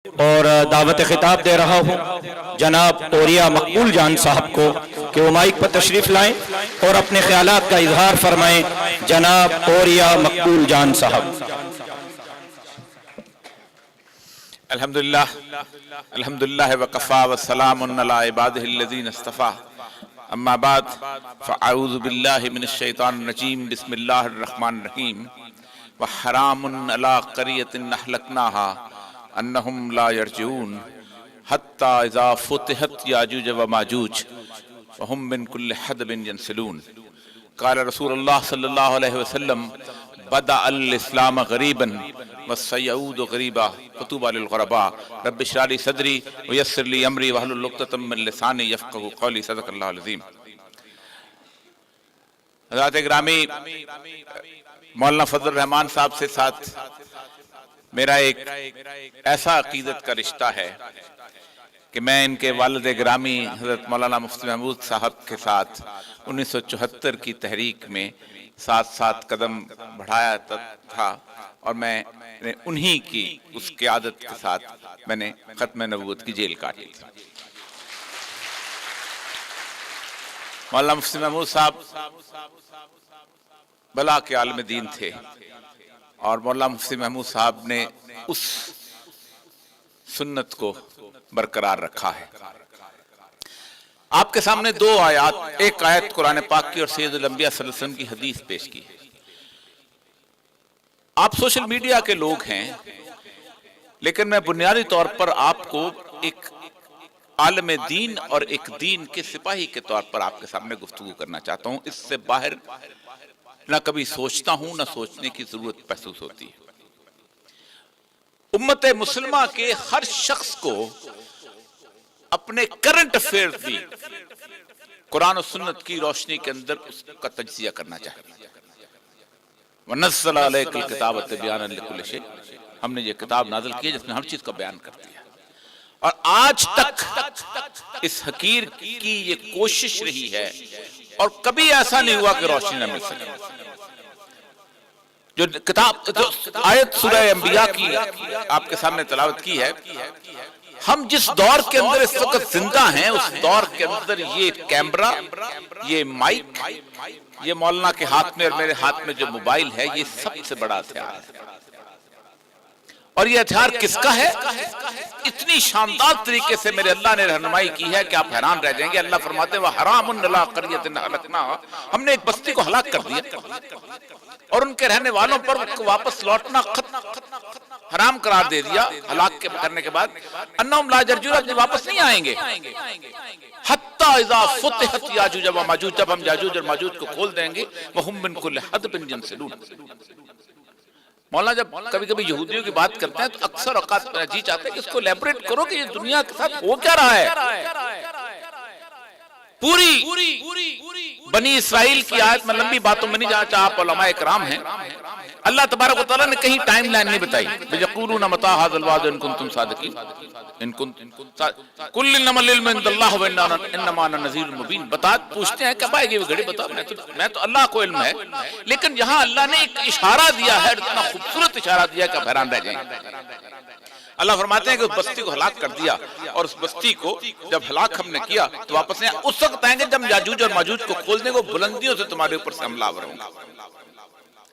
اور دعوت خطاب دے رہا ہوں جناب اوریا مقبول جان صاحب کو کہ وہ مائک پر تشریف لائیں اور اپنے خیالات کا اظہار فرمائیں۔ جناب اوریا مقبول جان صاحب۔ الحمدللہ وکفا والسلام علی عبادہ الذین اصطفیٰ، اما بعد فاعوذ باللہ من الشیطان الرجیم، بسم اللہ الرحمن الرحیم۔ وحرام علی قریۃ اہلکناہا انہم لا یرجعون حتی اذا فتحت یاجوج وماجوج وہم من کل حدب ینسلون۔ قال رسول اللہ صلی اللہ علیہ وسلم بدأ الاسلام غریبا والسیعود غریبا فطوبى للغرباء رب اشرح لي صدری ویسر لی امری واحلل عقدۃ من لسانی یفقہوا قولی۔ صدق اللہ العظیم۔ حضرات گرامی، مولانا فضل الرحمان صاحب سے ساتھ میرا ایک ایسا عقیدت کا رشتہ ہے کہ میں ان کے والد گرامی حضرت مولانا مفتی محمود صاحب کے ساتھ 1974 کی تحریک میں ساتھ ساتھ قدم بڑھایا تھا، اور میں نے انہی کی اس قیادت کے ساتھ میں نے ختم نبوت کی جیل کاٹی تھی۔ مولانا مفتی محمود صاحب بلا کے عالم دین تھے، اور مولانا مفتی محمود صاحب نے اس سنت کو برقرار رکھا ہے۔ آپ کے سامنے دو آیات، ایک آیت قرآن پاک کی اور سید الانبیاء صلی اللہ علیہ وسلم کی حدیث پیش کی ہے۔ آپ سوشل میڈیا کے لوگ ہیں، لیکن میں بنیادی طور پر آپ کو ایک عالم دین اور ایک دین کے سپاہی کے طور پر آپ کے سامنے گفتگو کرنا چاہتا ہوں۔ اس سے باہر نہ کبھی سوچتا ہوں، نہ سوچنے کی ضرورت محسوس ہوتی ہے۔ امت مسلمہ کے ہر شخص کو اپنے کرنٹ افیئر کی قرآن و سنت کی روشنی کے اندر اس کا تجزیہ کرنا چاہیے۔ وَنَزَّلَ عَلَيْكَ الْكِتَابَ تِبْيَانًا لِكُلِّ شَيْءٍ، ہم نے یہ کتاب نازل کی ہے جس میں ہر چیز کا بیان کر دیا، اور آج تک اس حقیر کی یہ کوشش رہی ہے، اور کبھی ایسا نہیں ہوا کہ روشنی نہ مل سکے۔ جو کتاب، جو آیت سورہ انبیاء کی آپ کے سامنے تلاوت کی ہے، ہم جس دور کے اندر اس وقت زندہ ہیں، اس دور کے اندر یہ کیمرہ، یہ مائک، یہ مولانا کے ہاتھ میں اور میرے ہاتھ میں جو موبائل ہے، یہ سب سے بڑا ہتھیار ہے۔ اور یہ ہتھیار کس کا ہے؟ اتنی شاندار طریقے سے میرے اللہ نے رہنمائی کی ہے کہ آپ حیران رہ جائیں گے۔ اللہ فرماتے ہیں وَحَرَامٌ عَلَىٰ قَرْيَةٍ أَهْلَكْنَاهَا، ہم نے ایک بستی کو ہلاک کر دیا اور ان کے رہنے والوں پر واپس لوٹنا حرام قرار دے دیا ہلاک کرنے کے بعد۔ انہم لا یرجعون، واپس نہیں آئیں گے حتی اذا فتحت یاجوج و ماجوج، جب ہم یاجوج اور ماجوج کو کھول دیں گے، وہم من کل حدب ینسلون۔ مولانا جب کبھی کبھی یہودیوں کی بات کرتے ہیں تو اکثر اوقات میں جی چاہتے ہیں کہ اس کو لیبریٹ کرو کہ یہ دنیا کے ساتھ ہو کیا رہا ہے۔ پوری بنی اسرائیل کی آیت میں لمبی باتوں میں نہیں جانا چاہا، آپ علماء اکرام ہیں، اللہ تبارک و تعالیٰ نے کہیں ٹائم لائن نہیں بتائی۔ یقولون متی ھذا الوعد ان کنتم صادقین، قل انما العلم عند اللہ وانما انا نذیر مبین۔ پوچھتے ہیں کب آئے گی وہ گھڑی، بتاؤ میں تو اللہ کو علم ہے، لیکن یہاں اللہ نے ایک اشارہ دیا ہے، اتنا خوبصورت اشارہ دیا کہ آپ حیران رہ جائیں۔ اللہ فرماتے ہیں کہ اس بستی کو ہلاک کر دیا، اور اس بستی کو جب ہلاک ہم نے کیا تو واپس نہیں، اس وقت آئیں گے جب یاجوج اور ماجوج کو کھول دیں گے، وہ بلندیوں سے تمہارے اوپر سے حملہ آور ہوں گا۔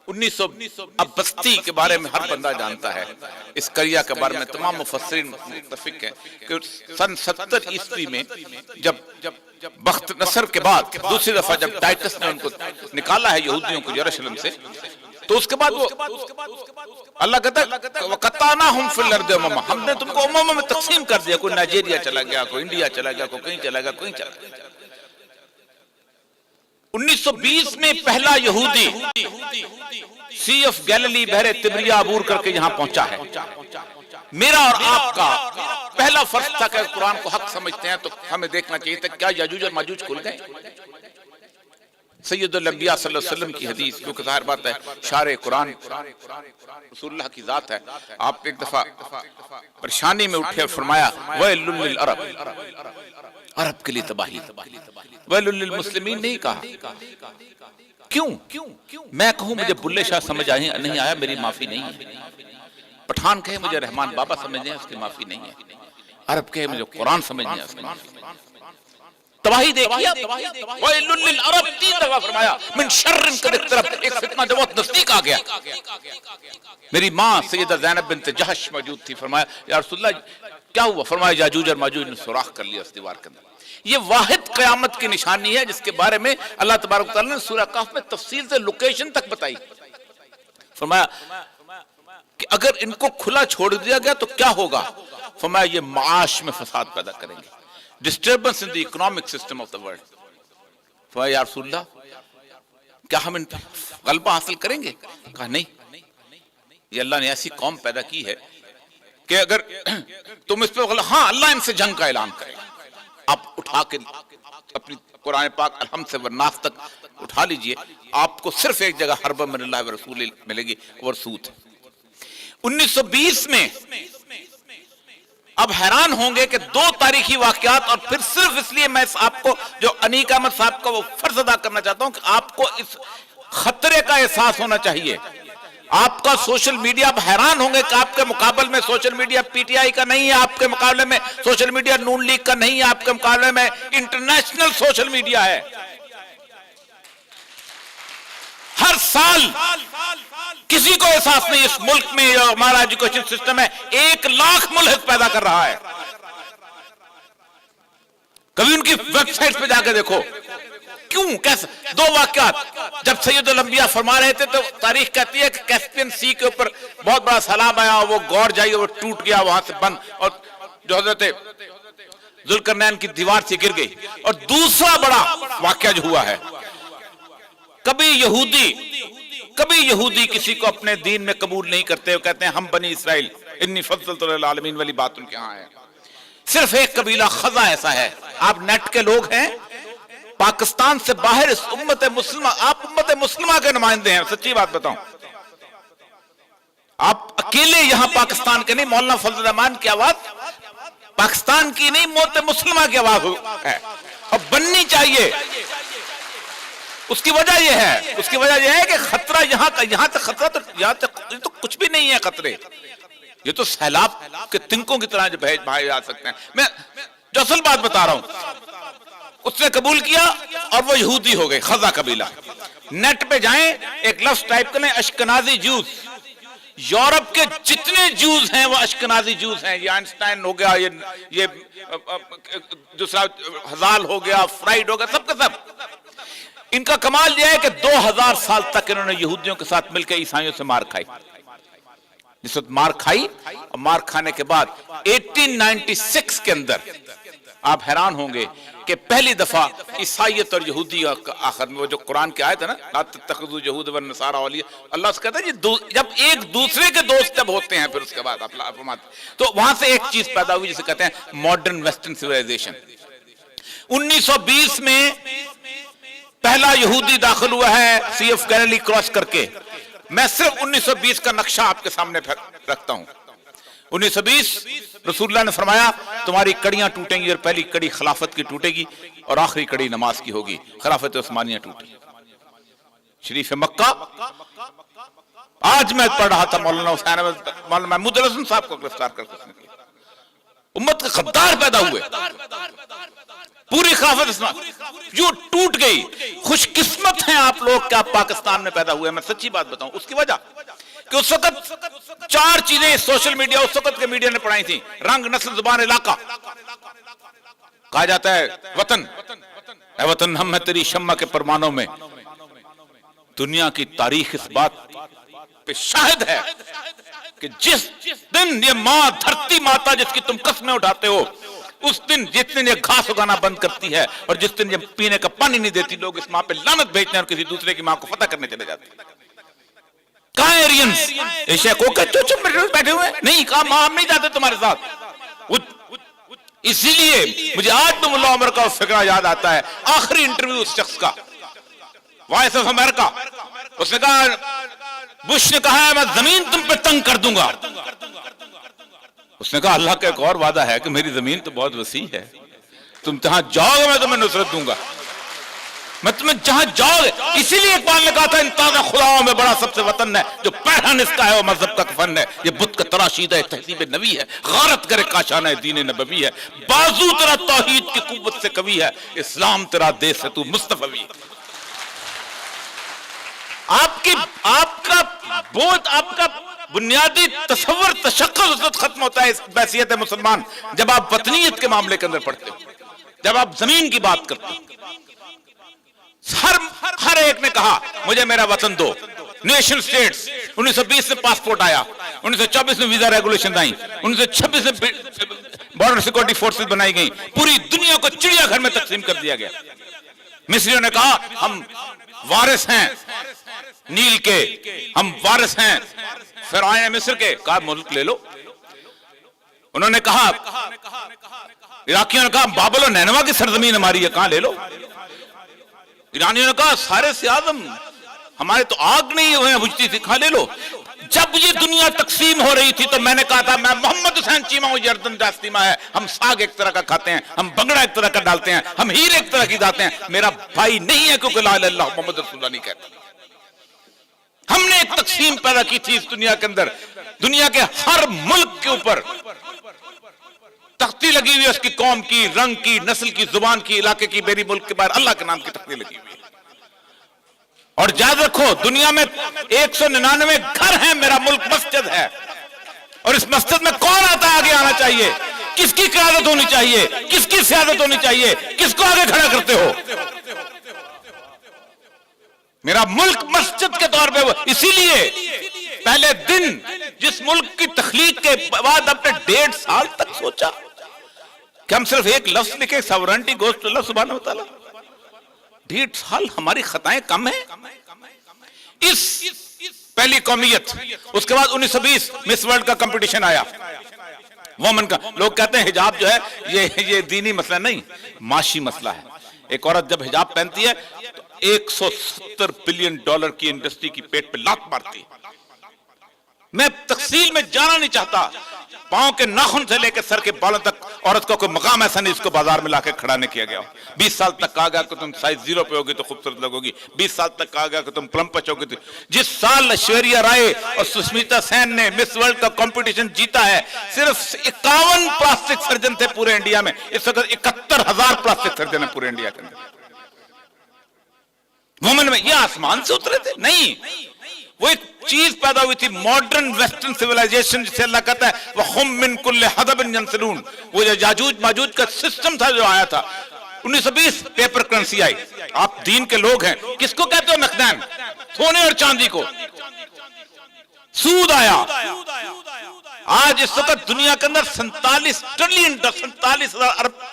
1900 اب بستی کے بارے میں ہر بندہ جانتا ہے، اس قریہ کے بارے میں تمام مفسرین متفق ہیں کہ سن 70 عیسوی میں جب بخت نصر کے بعد دوسری دفعہ جب ٹائٹس نے ان کو نکالا ہے یہودیوں کو یروشلم سے، تو اس کے بعد وہ اللہ کہتا ہے وَقَطَّعْنَاهُمْ فِي الْأَرْضِ أُمَمًا، ہم نے تم کو امموں میں تقسیم کر دیا، کوئی نائجیریا چلا گیا، کوئی انڈیا چلا گیا، کوئی کہیں چلا گیا، کوئی چلا گیا۔ 1920 میں پہلا یہودی سی آف گیلیلی بحر تبریہ عبور کر کے یہاں پہنچا ہے۔ میرا اور آپ کا پہلا فرض تھا کہ قرآن کو حق سمجھتے ہیں تو ہمیں دیکھنا چاہیے تھا کیا یاجوج اور ماجوج کھل گئے۔ سید الانبیاء صلی اللہ علیہ وسلم کی حدیث، کیونکہ ظاہر بات ہے شارع قرآن رسول اللہ کی ذات ہے، آپ ایک دفعہ پریشانی میں اٹھے اور فرمایا وَيْلٌ لِّلْعَرَبِ، عرب کے لیے تباہی، وَيْلٌ لِّلْمُسْلِمِينَ نہیں کہا۔ کیوں؟ میں کہوں مجھے بلے شاہ سمجھ نہیں آیا، میری معافی نہیں ہے، پٹھان کہے مجھے رحمان بابا سمجھنے ہیں، اس کی معافی نہیں ہے، عرب کہے مجھے قرآن سمجھنے ہیں، اس کی معافی نہیں ہے۔ تباہی دیکھیا، وَيْلٌ لِّلْعَرَبِ 3 دفعہ فرمایا، من شر قد اقترب، ایک فتنہ جو بہت نزدیک آ گیا۔ میری ماں سیدہ زینب بنت جہش موجود تھی، فرمایا یا رسول اللہ کیا ہوا؟ فرمایا یاجوج اور ماجوج نے سوراخ کر لیا اس دیوار کے اندر۔ یہ واحد قیامت کی نشانی ہے جس کے بارے میں اللہ تبارک و تعالیٰ نے سورہ کہف میں تفصیل سے لوکیشن تک بتائی۔ فرمایا کہ اگر ان کو کھلا چھوڑ دیا گیا تو کیا ہوگا؟ فرمایا یہ معاش میں فساد پیدا کریں گے، disturbance in the economic system of the world. فرمایا یا رسول اللہ کیا ہم ان پر غلبہ حاصل کریں گے؟ کہا نہیں، یہ اللہ نے ایسی قوم پیدا کی ہے کہ اگر تم اس پہ ہاں اللہ ان سے جنگ کا اعلان کرے گا۔ آپ اٹھا کے اپنی قرآن پاک الحمد سے والناس تک اٹھا لیجئے، آپ کو صرف ایک جگہ حرب من اللہ و رسول ملے گی، اور سود۔ 1920 میں اب حیران ہوں گے کہ 2 تاریخی واقعات، اور پھر صرف اس لیے میں آپ کو جو انیق احمد صاحب کا وہ فرض ادا کرنا چاہتا ہوں کہ آپ کو اس خطرے کا احساس ہونا چاہیے۔ آپ کا سوشل میڈیا، اب حیران ہوں گے کہ آپ کے مقابل میں social media P T I کا نہیں ہے، آپ کے مقابلے میں سوشل میڈیا نون لیگ کا نہیں ہے، آپ کے مقابلے میں انٹرنیشنل سوشل میڈیا ہے۔ ہر سال کسی کو احساس نہیں اس ملک میں جو ہمارا ایجوکیشن سسٹم ہے 1 لاکھ ملحد پیدا کر رہا ہے۔ کبھی ان کی ویب سائٹ پہ جا کے دیکھو کیوں کیسے 2 واقعات۔ جب سید الانبیاء فرما رہے تھے تو تاریخ کہتی ہے کہ کیسپین سی کے اوپر بہت بڑا سیلاب آیا، وہ گور جائی، وہ ٹوٹ گیا وہاں سے بند، اور جو حضرت ذوالقرنین کی دیوار سے گر گئی۔ اور دوسرا بڑا واقعہ جو ہوا ہے، کبھی یہودی کسی کو اپنے دین میں قبول نہیں کرتے، وہ کہتے ہیں ہم بنی اسرائیل انی فضلت العالمین والی بات ان کے ہاں ہے۔ صرف ایک قبیلہ خزا ایسا ہے، آپ نیٹ کے لوگ ہیں، پاکستان سے باہر اس امت مسلمہ، آپ امت مسلمہ کے نمائندے ہیں، سچی بات بتاؤں، آپ اکیلے یہاں پاکستان کے نہیں، مولانا فضل الرحمان کی آواز پاکستان کی نہیں، امت مسلمہ کی آواز ہے، اور بننی چاہیے۔ اس کی وجہ یہ ہے کہ خطرہ یہاں تک خطرہ تو یہاں تک تو کچھ بھی نہیں ہے خطرے، یہ تو سیلاب کے تنکوں کی طرح جو بہائے جا سکتے ہیں۔ میں جو اصل بات بتا رہا ہوں، اس نے قبول کیا اور وہ یہودی ہو گئے، خزا قبیلہ۔ نیٹ پہ جائیں، ایک لفظ ٹائپ کریں اشکنازی جوز، یورپ کے جتنے جوز ہیں وہ اشکنازی جوز ہیں۔ یہ آئنسٹائن ہو گیا، یہ دوسرا ہزال ہو گیا، فرائیڈ ہو گیا، سب کا سب۔ ان کا کمال یہ ہے کہ 2000 سال تک انہوں نے یہودیوں کے ساتھ مل کے عیسائیوں سے مار کھائی۔ جس وقت مار کھائی، اور مار کھانے کے بعد 1896 کے اندر آپ حیران ہوں گے کہ پہلی دفعہ عیسائیت اور یہودی آخر میں وہ جو قرآن کی آیت ہے نا، لا تتخذوا یہود والنصارى اولیاء، اللہ سے کہتا ہے جب ایک دوسرے کے دوست جب ہوتے ہیں، پھر اس کے بعد آپ فرماتے ہیں تو وہاں سے ایک چیز پیدا ہوئی جسے کہتے ہیں ماڈرن ویسٹرن سویلائزیشن۔ 1920 میں پہلا یہودی داخل ہوا ہے سی ایف گیلیلی کراس کر کے۔ میں صرف 1920 کا نقشہ آپ کے سامنے رکھتا ہوں۔ 1920 رسول اللہ نے فرمایا تمہاری کڑیاں ٹوٹیں گی، اور پہلی کڑی خلافت کی ٹوٹے گی اور آخری کڑی نماز کی ہوگی، خلافت عثمانیہ ٹوٹی۔ شریف مکہ، آج میں پڑھ رہا تھا مولانا حسین مولانا محمود الحسن صاحب کو گرفتار کر کے امت کے غدار پیدا ہوئے، پوری خلافت اسلام جو ٹوٹ گئی۔ خوش قسمت ہیں آپ لوگ کہ آپ پاکستان میں پیدا ہوئے۔ میں سچی بات بتاؤں، اس کی وجہ کہ اس وقت 4 چیزیں سوشل میڈیا اس وقت کے میڈیا نے پڑھائی تھیں: رنگ، نسل، زبان، علاقہ۔ کہا جاتا ہے وطن، اے وطن ہم ہیں تیری شمع کے پرمانوں میں۔ دنیا کی تاریخ اس بات پہ شاہد ہے کہ جس دن یہ ماں دھرتی ماتا جس کی تم قسمیں اٹھاتے ہو، اس دن جس دن یہ گھاس اگانا بند کرتی ہے اور جس دن یہ پینے کا پانی نہیں دیتی، لوگ اس ماں پہ لعنت بھیجتے ہیں اور کسی دوسرے کی ماں کو فتح کرنے چلے جاتے ہیں۔ کہاں ایرینز؟ ایشیا کو چپ بیٹھے ہوئے نہیں، کہا ماں ہم نہیں جاتے تمہارے ساتھ۔ اسی لیے مجھے آج بھی ملا عمر کا فقرہ یاد آتا ہے، آخری انٹرویو اس شخص کا، وائس آف امریکہ۔ اس نے کہا، بش نے کہا ہے میں زمین تم پہ تنگ کر دوں گا۔ اس نے کہا اللہ کا ایک اور وعدہ ہے کہ میری زمین تو بہت وسیع ہے، تم جہاں جاؤ گے میں تمہیں نصرت دوں گا۔ میں تمہیں جہاں جاؤ گے، اسی لیے اقبال نے کہا تھا ان تازہ خداؤں میں بڑا سب سے وطن ہے، جو پہرن اس کا ہے وہ مذہب کا کفن ہے، یہ بت کا تراشید ہے تہذیب نبی ہے، غارت کرے کاشانہ دین نبوی ہے، بازو تیرا توحید کی قوت سے قوی ہے، اسلام تیرا دیس ہے تو مصطفی۔ آپ کا بوجھ، آپ کا بنیادی تصور تشخص اس وقت ختم ہوتا ہے اس بحثیت مسلمان جب آپ وطنیت کے معاملے کے اندر پڑھتے ہو، جب آپ زمین کی بات کرتے ہو۔ ہر ایک نے کہا مجھے میرا وطن دو، نیشن سٹیٹس، 1920 میں پاسپورٹ آیا، 1924 میں ویزا ریگولیشن آئی، 1926 میں بارڈر سیکورٹی فورسز بنائی گئی، پوری دنیا کو چڑیا گھر میں تقسیم کر دیا گیا۔ مصریوں نے کہا ہم وارث ہیں نیل کے، ہم وارث ہیں فرعون مصر کے، کہا ملک لے لو۔ انہوں نے کہا، عراقیوں نے کہا بابل و نینوا کی سرزمین ہماری ہے، کہاں لے لو۔ ایرانیوں نے کہا سارے سے اعظم ہمارے تو آگ نہیں ہوئے بجھتی تھی، کہاں لے لو۔ جب یہ دنیا تقسیم ہو رہی تھی تو میں نے کہا تھا میں محمد حسین چیمہ ہوں، یردن جاستیمہ ہے، ہم ساگ ایک طرح کا کھاتے ہیں، ہم بنگڑا ایک طرح کا ڈالتے ہیں، ہم ہیر ایک طرح کی ڈالتے ہیں، میرا بھائی نہیں ہے کیونکہ لا الہ الا اللہ محمد رسول اللہ نہیں کہتا۔ ہم نے ایک تقسیم پیدا کی تھی اس دنیا کے اندر، دنیا کے ہر ملک کے اوپر تختی لگی ہوئی ہے، اس کی قوم کی، رنگ کی، نسل کی، زبان کی، علاقے کی، میری ملک کے باہر اللہ کے نام کی تختی لگی ہوئی ہے۔ اور یاد رکھو دنیا میں 199 گھر ہیں، میرا ملک مسجد ہے، اور اس مسجد میں کون آتا ہے آگے آنا چاہیے، کس کی قیادت ہونی چاہیے، کس کی سیادت ہونی چاہیے، کس کو آگے کھڑا کرتے ہو؟ میرا ملک مسجد کے طور پہ، اسی لیے پہلے دن جس ملک کی تخلیق کے بعد اپنے 1.5 سال تک سوچا کہ ہم صرف ایک لفظ لکھے ساورنٹی گوز ٹو اللہ سبحانہ و تعالیٰ۔ 1.5 سال ہماری خطائیں کم ہیں؟ اس پہلی قومیت، اس کے بعد 1920 مس ورلڈ کا کمپٹیشن آیا وومن کا۔ لوگ کہتے ہیں حجاب جو ہے یہ دینی مسئلہ نہیں، معاشی مسئلہ ہے۔ ایک عورت جب حجاب پہنتی ہے تو $170 بلین کی انڈسٹری کی پیٹ پہ لات مارتی ہے۔ میں تفصیل میں جانا نہیں چاہتا، پاؤں کے ناخن سے لے کے سر کے بالوں تک عورت کو کوئی مقام ایسا نہیں اس کو بازار میں لا کے کھڑا نہیں کیا گیا۔ 20 سال تک کہا گیا کہ تم سائز 0 پہ ہوگی تو خوبصورت لگوگی، 20 سال تک کہا گیا کہ تم پلمپچ ہوگی۔ جس سال ایشوریا رائے اور سشمیتا سین نے مس ورلڈ کا کمپٹیشن جیتا ہے، صرف 51 پلاسٹک سرجن تھے پورے انڈیا میں، اس وقت 71,000 پلاسٹک سرجن ہیں پورے انڈیا کے اندر۔ وومن میں یہ آسمان سے اترے تھے؟ نہیں، وہ ایک چیز پیدا ہوئی تھی ماڈرن ویسٹرن سیولائزیشن، جسے اللہ کہتا ہے وَهُمْ مِنْ كُلِّ حَدَبٍ يَنْسِلُونَ۔ وہ جو یاجوج ماجوج کا سسٹم تھا جو آیا تھا۔ 1920 پیپر کرنسی آئی۔ آپ دین کے لوگ ہیں، کس کو کہتے ہو نقدین؟ سونے اور چاندی کو۔ سود آیا۔ آج اس وقت دنیا کے اندر 47 ٹریلین 47,000 ارب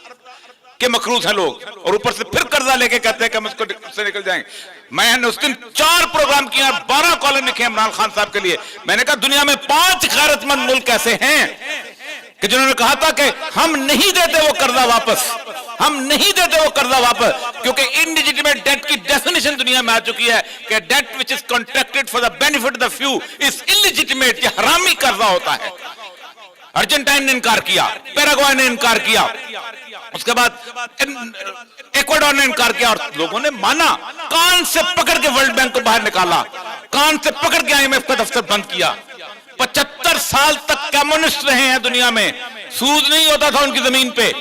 کے مقروض ہیں لوگ، اور اوپر سے پھر قرضہ لے کے کہتے ہیں کہ ہم اس کو سے نکل جائیں۔ میں نے اس دن 4 پروگرام کیے اور 12 کالم لکھے عمران خان صاحب کے لیے۔ میں نے کہا دنیا میں 5 غیرت مند ملک ایسے ہیں کہ جنہوں نے کہا تھا کہ ہم نہیں دیتے وہ قرضہ واپس، ہم نہیں دیتے وہ قرضہ واپس، کیونکہ انلیجیٹمیٹ ڈیٹ کی ڈیفینیشن دنیا میں آ چکی ہے کہ date which is contracted for the benefit of the few is illegitimate، یہ حرامی قرضہ ہوتا ہے۔ ارجنٹائن نے انکار کیا، پیراگوائے نے انکار کیا، اس کے بعد ایکواڈور نے انکار کیا، اور لوگوں نے مانا۔ کان سے پکڑ کے ورلڈ بینک کو باہر نکالا، کان سے پکڑ کے IMF کا دفتر بند کیا۔ 75 سال تک کمیونسٹ رہے ہیں دنیا میں، سود نہیں ہوتا تھا ان کی زمین پہ۔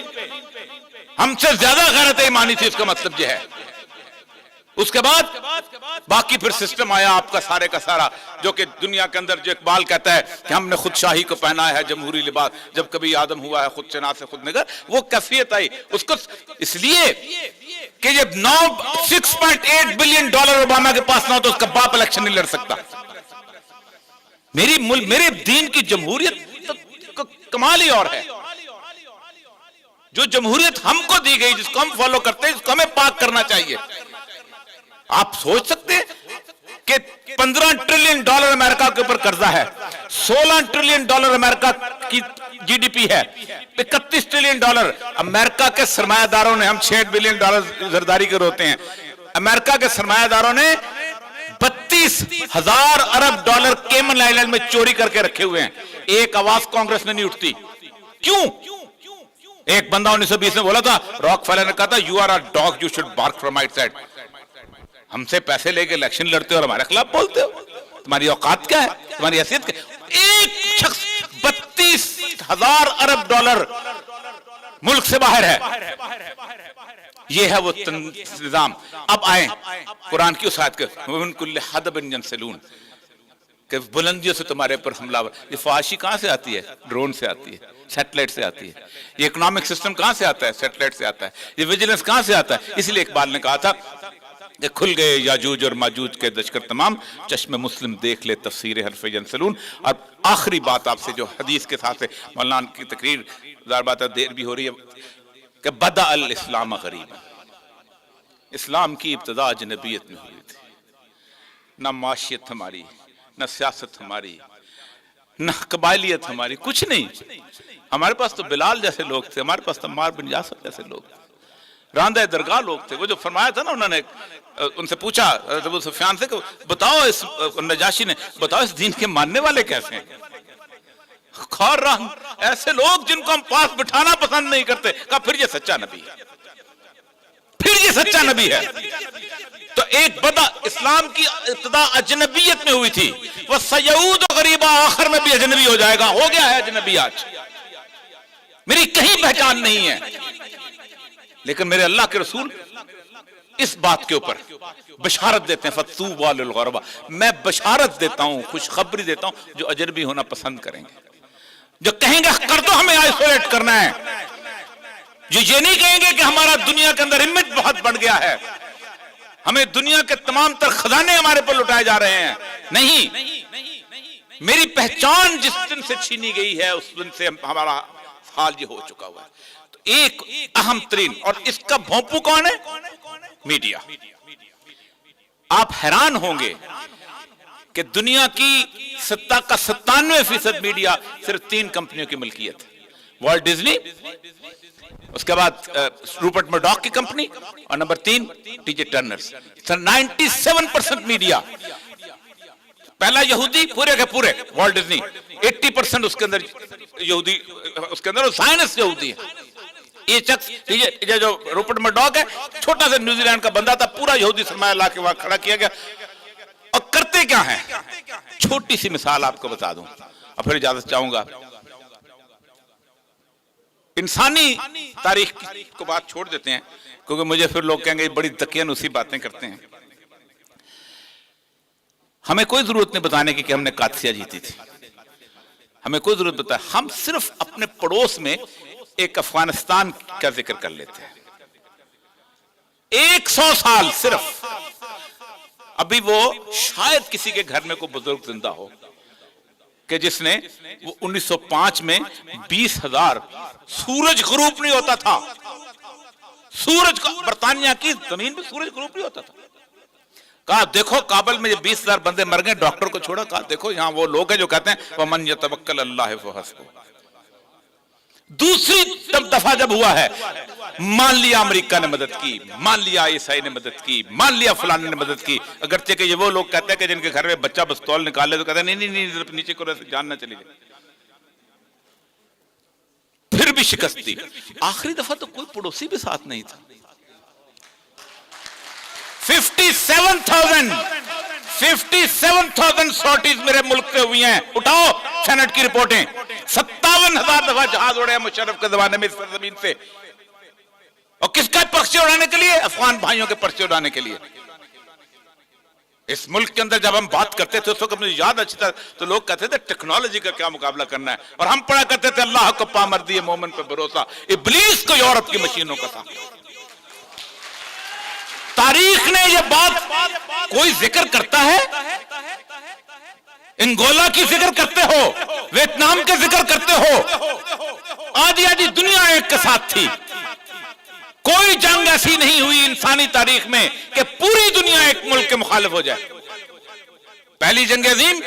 ہم سے زیادہ غیرت ایمانی تھی، اس کا مطلب یہ ہے۔ اس کے بعد باقی پھر سسٹم آیا آپ کا سارے کا سارا، جو کہ دنیا کے اندر جو اقبال کہتا ہے کہ ہم نے خود شاہی کو پہنا ہے جمہوری لباس، جب کبھی آدم ہوا ہے خود شناس سے خود نگر، وہ کیفیت آئی اس کو اس لیے کہ یہ 6.8 بلین ڈالر اوباما کے پاس نہ ہو تو اس کا باپ الیکشن نہیں لڑ سکتا۔ میرے دین کی جمہوریت کمال ہی اور ہے۔ جو جمہوریت ہم کو دی گئی، جس کو ہم فالو کرتے ہیں، جس کو ہمیں پاک کرنا چاہیے۔ آپ سوچ سکتے ہیں کہ 15 ٹریلین ڈالر امریکہ کے اوپر قرضہ ہے، 16 ٹریلین ڈالر امریکہ کی جی ڈی پی ہے، 31 ٹریلین ڈالر امریکہ کے سرمایہ داروں نے، ہم 6 بلین ڈالر زرداری کے روتے ہیں، امریکہ کے سرمایہ داروں نے 32,000 ارب ڈالر کیمن آئیلینڈ میں چوری کر کے رکھے ہوئے ہیں۔ ایک آواز کانگریس میں نہیں اٹھتی، کیوں؟ ایک بندہ 1920 میں بولا تھا، راک فیلر نے کہا تھا you are a dog you should bark from آؤٹ سائڈ۔ ہم سے پیسے لے کے الیکشن لڑتے ہو اور ہمارے خلاف بولتے ہو. تمہاری اوقات کیا ہے؟ تمہاری حیثیت کیا؟ ایک شخص 32,000 ارب ڈالر ملک سے باہر ہے. یہ ہے وہ نظام. اب آئیں قرآن کی اس آیت کے وَمِن كُلِّ حَدَبٍ يَنْسِلُونَ کہ بلندیوں سے تمہارے پر حملہ. یہ فحاشی کہاں سے آتی ہے؟ ڈرون سے آتی ہے، سیٹلائٹ سے آتی ہے. یہ اکنامک سسٹم کہاں سے آتا ہے؟ سیٹلائٹ سے آتا ہے. یہ ویجیلنس کہاں سے آتا ہے؟ اس لیے اقبال نے کہا تھا کہ کھل گئے یاجوج اور ماجوج کے لشکر تمام، چشم مسلم دیکھ لے تفسیر حرف ینسلون. اور آخری بات آپ سے جو حدیث کے ساتھ مولانا کی تقریر، ظاہر بات ہے دیر بھی ہو رہی ہے، کہ بدأ الاسلام غریبا. اسلام کی ابتدا اجنبیت میں ہوئی تھی. نہ معاشیت ہماری، نہ سیاست ہماری، نہ قبائلیت ہماری، کچھ نہیں. ہمارے پاس تو بلال جیسے لوگ تھے، ہمارے پاس تو عمار بن یاسر جیسے لوگ تھے، راندہ درگاہ لوگ تھے. وہ جو فرمایا تھا نا، انہوں نے ان سے پوچھا ابو سفیان سے کہ بتاؤ، اس نجاشی نے بتاؤ اس دین کے ماننے والے کیسے ہیں؟ خار راہ ایسے لوگ جن کو ہم پاس بٹھانا پسند نہیں کرتے. کہا پھر یہ سچا نبی ہے، پھر یہ سچا نبی ہے. تو ایک بدا اسلام کی ابتدا اجنبیت میں ہوئی تھی، وہ سیعود غریبہ آخر میں بھی اجنبی ہو جائے گا. ہو گیا ہے اجنبی آج، میری کہیں پہچان نہیں ہے. لیکن میرے اللہ کے رسول اس بات کے اوپر بشارت دیتے ہیں فَطُوبَىٰ لِلْغُرَبَىٰ. میں بشارت دیتا ہوں، خوشخبری دیتا ہوں جو اجنبی ہونا پسند کریں گے، جو کہیں گے کر دو ہمیں آئسولیٹ کرنا ہے، جو یہ نہیں کہیں گے کہ ہمارا دنیا کے اندر امیج بہت بڑھ گیا ہے، ہمیں دنیا کے تمام تر خزانے ہمارے پر لٹائے جا رہے ہیں. نہیں، میری پہچان جس دن سے چھینی گئی ہے اس دن سے ہمارا حال یہ ہو چکا ہوا ہے. تو ایک اہم ترین، اور اس کا بھونپو کون ہے؟ میڈیا. آپ حیران ہوں گے کہ دنیا کی سطح کا 97% میڈیا صرف 3 کمپنیوں کی ملکیت ہے. والٹ ڈزنی، اس کے بعد روپرٹ مرڈاک کی کمپنی، اور نمبر 3 ٹی جے ٹرنرز. 97% میڈیا. پہلا یہودی پورے کے پورے والٹ ڈزنی، 80% اس کے اندر یہودی، اس کے اندر سائنس یہودی ہے. یہ شخص یہ جو روپرٹ مرڈاک ہے، چھوٹا سا نیوزی لینڈ کا بندہ تھا، پورا یہودی سرمایہ لا کے وہاں کھڑا کیا گیا. اور کرتے کیا ہیں؟ چھوٹی سی مثال آپ کو بتا دوں اور پھر اجازت چاہوں گا. انسانی تاریخ کو بات چھوڑ دیتے ہیں کیونکہ مجھے پھر لوگ کہیں گے بڑی دقیانوسی باتیں کرتے ہیں. ہمیں کوئی ضرورت نہیں بتانے کی کہ ہم نے قادسیہ جیتی تھی، ہمیں کوئی ضرورت بتا. ہم صرف اپنے پڑوس میں ایک افغانستان کا ذکر کر لیتے ہیں. 100 سال صرف. ابھی وہ شاید کسی کے گھر میں کوئی بزرگ زندہ ہو کہ جس نے وہ 1905 میں 20,000 سورج غروب نہیں ہوتا تھا. سورج کا برطانیہ کی زمین پہ سورج غروب نہیں ہوتا تھا. کہا دیکھو کابل میں یہ 20,000 بندے مر گئے، ڈاکٹر کو چھوڑا. کہا دیکھو یہاں وہ لوگ ہیں جو کہتے ہیں وَمَن يَتَوَكَّلَ اللَّهُ فَحَسْبُهُ. دوسری دفعہ جب ہوا ہے، مان لیا امریکہ نے مدد کی، مان لیا عیسائی نے مدد کی، مان لیا فلان نے مدد کی. اگرچہ کہ یہ وہ لوگ کہتے ہیں کہ جن کے گھر میں بچہ پستول نکالے تو کہتے ہیں نہیں نیچے کو جان نہ چلی جائے. پھر بھی شکست دی. آخری دفعہ تو کوئی پڑوسی بھی ساتھ نہیں تھا. 57,000 سارٹیز میرے ملک سے ہوئی ہیں. اٹھاؤ سینٹ کی رپورٹیں. 57,000 دفعہ جہاز اڑے ہیں مشرف کے زمانے میں اس زمین سے. اور کس کا پرچے اڑانے کے لیے؟ افغان بھائیوں کے پرچے اڑانے کے لیے. اس ملک کے اندر جب ہم بات کرتے تھے اس وقت مجھے یاد اچھی طرح تو لوگ کہتے تھے ٹیکنالوجی کا کیا مقابلہ کرنا ہے، اور ہم پڑھا کرتے تھے اللہ کو پامردی مومن پہ بھروسہ، ابلیس کو یورپ کی مشینوں کا تھا. تاریخ نے یہ بات کوئی ذکر کرتا ہے؟ انگولا کی ذکر کرتے ہو، ویتنام کے ذکر کرتے ہو. آدھی دنیا ایک کے ساتھ تھی. کوئی جنگ ایسی نہیں ہوئی انسانی تاریخ میں کہ پوری دنیا ایک ملک کے مخالف ہو جائے. پہلی جنگ عظیم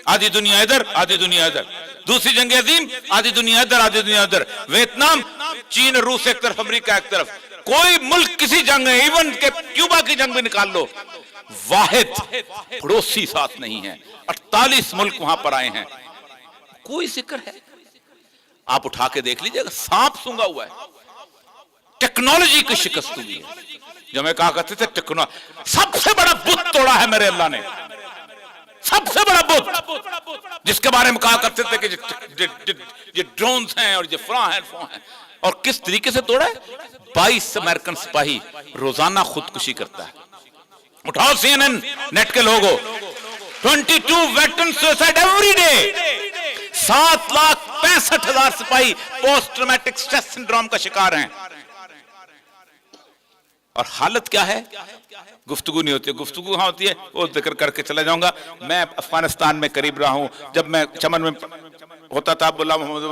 آدھی دنیا ادھر آدھی دنیا ادھر، دوسری جنگ عظیم آدھی دنیا ادھر آدھی دنیا ادھر، ویتنام، چین، روس ایک طرف، امریکہ ایک طرف. کوئی ملک کسی جنگ ہے، ایون کہ کیوبا کی جنگ بھی نکال لو، واحد پڑوسی ساتھ نہیں ہے. 48 ملک وہاں پر آئے ہیں. کوئی ذکر ہے؟ آپ اٹھا کے دیکھ لیجئے گا، سانپ سونگا ہوا ہے. ٹیکنالوجی کی شکست ہوئی ہے. جو میں کہا کرتے تھے ٹیکنو، سب سے بڑا بت توڑا ہے میرے اللہ نے، سب سے بڑا بت جس کے بارے میں کہا کرتے تھے کہ یہ ڈرونز ہیں اور یہ فلاں ہیں فلاں ہیں، اور کس طریقے سے توڑا ہے؟ 22 امریکن سپاہی روزانہ خودکشی کرتا ہے. اٹھاؤ سی این این نیٹ کے لوگوں، 22 ویٹرن سوسائڈ ایوری ڈے. 7,65,000 سپاہی پوسٹ ٹرامیٹک سٹریس سنڈروم کا شکار ہیں. اور حالت کیا ہے؟ گفتگو نہیں ہوتی ہے. گفتگو ہاں ہوتی ہے، وہ ذکر کر کے چلا جاؤں گا. میں افغانستان میں قریب رہا ہوں، جب میں چمن میں ہوتا تھا، بولا محمد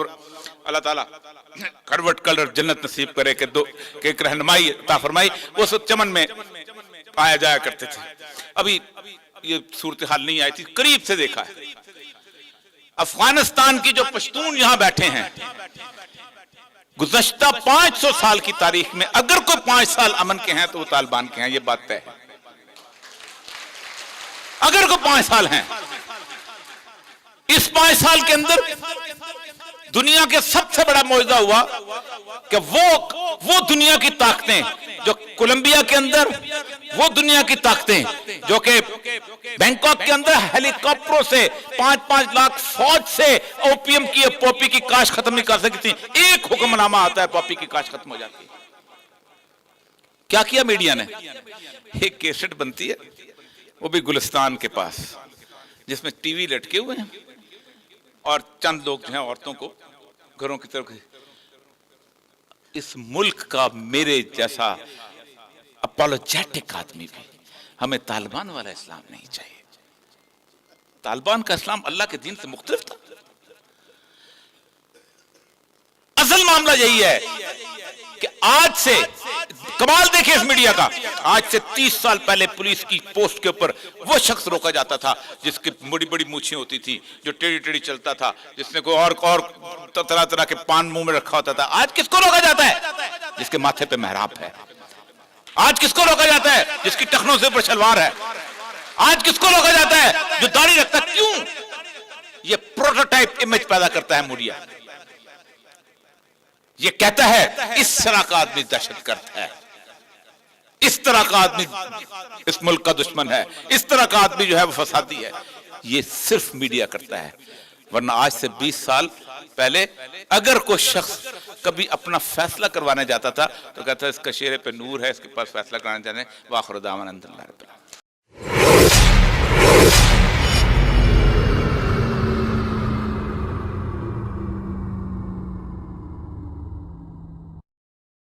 اللہ تعالیٰ کروٹ کلر جنت نصیب کرے کہ ایک رہنمائی عطا فرمائی، وہ سب چمن میں آیا جایا کرتے تھے. ابھی یہ صورتحال نہیں آئی تھی، قریب سے دیکھا ہے. افغانستان کی جو پشتون یہاں بیٹھے ہیں، گزشتہ 500 سال کی تاریخ میں اگر کوئی 5 سال امن کے ہیں تو وہ طالبان کے ہیں، یہ بات طے ہے. اگر کوئی 5 سال ہیں، اس 5 سال کے اندر دنیا کے سب سے بڑا معجزہ ہوا کہ وہ دنیا کی طاقتیں جو کولمبیا کے اندر، وہ دنیا کی طاقتیں جو کہ بینکاک کے اندر ہیلی کاپٹروں سے 5-5 لاکھ فوج سے اوپیم کی پاپی کی کاشت ختم نہیں کر سکتی تھی. ایک حکم نامہ آتا ہے، پاپی کی کاشت ختم ہو جاتی ہے. کیا کیا میڈیا نے؟ ایک کیسٹ بنتی ہے، وہ بھی گلستان کے پاس، جس میں ٹی وی لٹکے ہوئے ہیں اور چند لوگ جو ہیں عورتوں کو گھروں کی طرف. اس ملک کا میرے جیسا اپولوجیٹک آدمی بھی، ہمیں طالبان والا اسلام نہیں چاہیے. طالبان کا اسلام اللہ کے دین سے مختلف تھا. اصل معاملہ یہی ہے کہ آج سے کمال دیکھیں اس میڈیا کا، آج سے 30 سال پہلے پولیس کی پوسٹ کے اوپر وہ شخص روکا جاتا تھا جس کی بڑی بڑی مونچھیں ہوتی تھی، جو ٹیڑھی ٹیڑھی چلتا تھا، جس نے کوئی اور طرح طرح کے پان منہ میں رکھا ہوتا تھا. آج کس کو روکا جاتا ہے؟ جس کے ماتھے پہ محراب ہے. آج کس کو روکا جاتا ہے؟ جس کی ٹخنوں سے اوپر شلوار ہے. آج کس کو روکا جاتا ہے؟ جو داڑھی رکھتا ہے. کیوں؟ یہ پروٹوٹائپ امیج پیدا کرتا ہے میڈیا. یہ کہتا ہے اس طرح کا آدمی دہشت گرد ہے، اس طرح کا آدمی اس ملک کا دشمن ہے، اس طرح کا آدمی جو ہے وہ فسادی ہے. یہ صرف میڈیا کرتا ہے. ورنہ آج سے 20 سال پہلے اگر کوئی شخص کبھی اپنا فیصلہ کروانے جاتا تھا تو کہتا ہے اس کا چہرے پہ نور ہے، اس کے پاس فیصلہ کرانا چاہتے ہیں. وآخر دعوانا الحمدللہ.